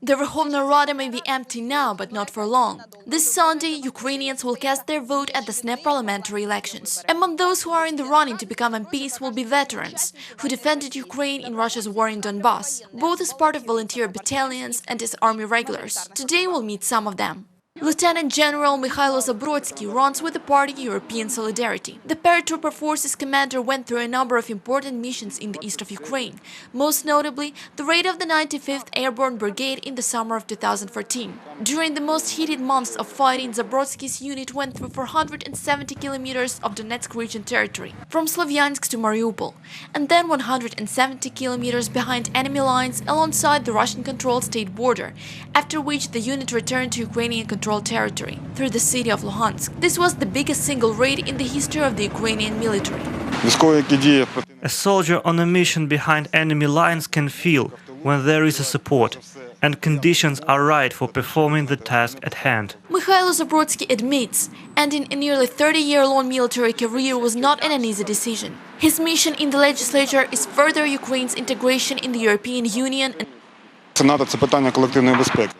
The Verkhovna Rada may be empty now, but not for long. This Sunday, Ukrainians will cast their vote at the snap parliamentary elections. Among those who are in the running to become MPs will be veterans, who defended Ukraine in Russia's war in Donbas, both as part of volunteer battalions and as army regulars. Today we'll meet some of them. Lieutenant General Mikhailo Zabrodsky runs with the party European Solidarity. The paratrooper forces commander went through a number of important missions in the east of Ukraine, most notably the raid of the 95th Airborne Brigade in the summer of 2014. During the most heated months of fighting, Zabrodsky's unit went through 470 kilometers of Donetsk region territory, from Slavyansk to Mariupol, and then 170 kilometers behind enemy lines alongside the Russian-controlled state border, after which the unit returned to Ukrainian-controlled territory through the city of Luhansk. This was the biggest single raid in the history of the Ukrainian military. A soldier on a mission behind enemy lines can feel when there is a support and conditions are right for performing the task at hand. Mikhailo Zabrodsky admits, ending a nearly 30-year-long military career was not an easy decision. His mission in the legislature is further Ukraine's integration in the European Union and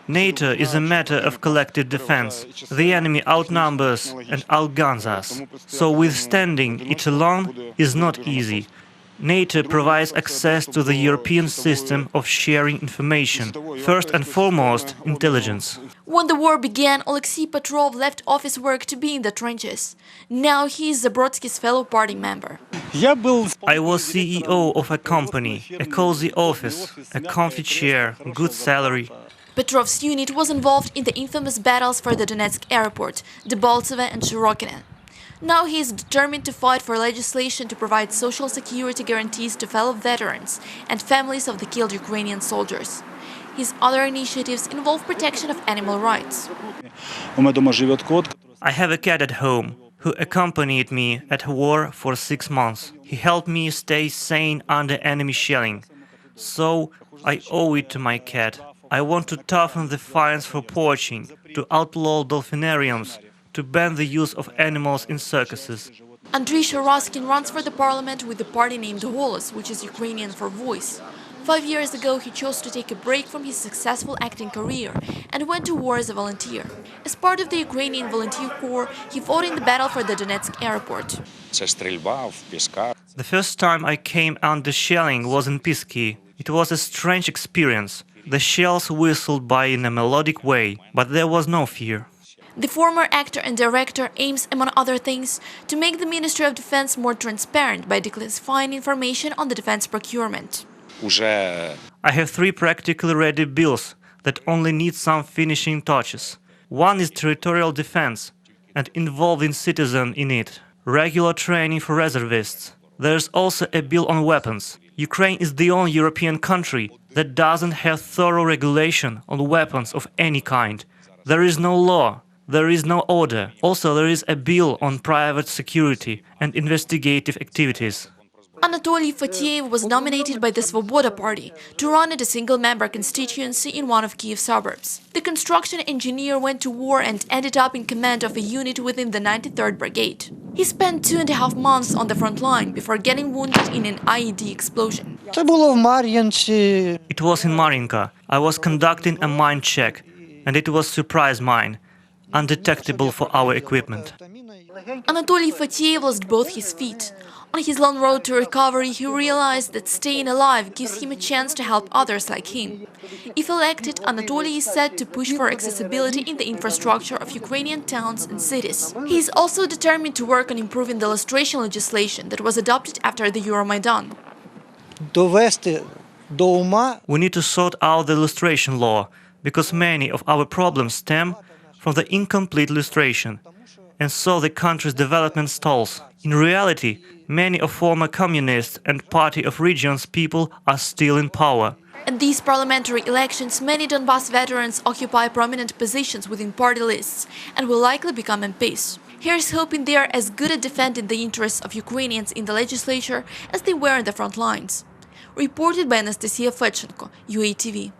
NATO is a matter of collective defense. The enemy outnumbers and outguns us, so withstanding it alone is not easy. NATO provides access to the European system of sharing information, first and foremost, intelligence. When the war began, Alexei Petrov left office work to be in the trenches. Now he is Zabrodsky's fellow party member. I was CEO of a company, a cozy office, a comfy chair, good salary. Petrov's unit was involved in the infamous battles for the Donetsk airport, Debaltseve and Shirokine. Now he is determined to fight for legislation to provide social security guarantees to fellow veterans and families of the killed Ukrainian soldiers. His other initiatives involve protection of animal rights. I have a cat at home who accompanied me at war for 6 months. He helped me stay sane under enemy shelling. So I owe it to my cat. I want to toughen the fines for poaching, to outlaw dolphinariums, to ban the use of animals in circuses. Andriy Sharaskhin runs for the parliament with the party named Golos, which is Ukrainian for voice. 5 years ago, he chose to take a break from his successful acting career and went to war as a volunteer. As part of the Ukrainian Volunteer Corps, he fought in the battle for the Donetsk airport. The first time I came under shelling was in Pisky. It was a strange experience. The shells whistled by in a melodic way, but there was no fear. The former actor and director aims, among other things, to make the Ministry of Defense more transparent by declassifying information on the defense procurement. I have 3 practically ready bills that only need some finishing touches. One is territorial defense and involving citizens in it, regular training for reservists. There's also a bill on weapons. Ukraine is the only European country that doesn't have thorough regulation on weapons of any kind. There is no law. There is no order. Also, there is a bill on private security and investigative activities. Anatoly Fatiev was nominated by the Svoboda party to run at a single-member constituency in one of Kyiv suburbs. The construction engineer went to war and ended up in command of a unit within the 93rd Brigade. He spent 2.5 months on the front line before getting wounded in an IED explosion. It was in Marinka. I was conducting a mine check, and it was surprise mine, undetectable for our equipment. Anatoly Fatiev lost both his feet. On his long road to recovery, he realized that staying alive gives him a chance to help others like him. If elected, Anatoly is set to push for accessibility in the infrastructure of Ukrainian towns and cities. He is also determined to work on improving the illustration legislation that was adopted after the Euromaidan. We need to sort out the illustration law, because many of our problems stem from the incomplete illustration, and so the country's development stalls. In reality, many of former communist and Party of Regions people are still in power. At these parliamentary elections, many Donbas veterans occupy prominent positions within party lists and will likely become MPs. Here's hoping they are as good at defending the interests of Ukrainians in the legislature as they were in the front lines. Reported by Anastasia Fedchenko, UATV.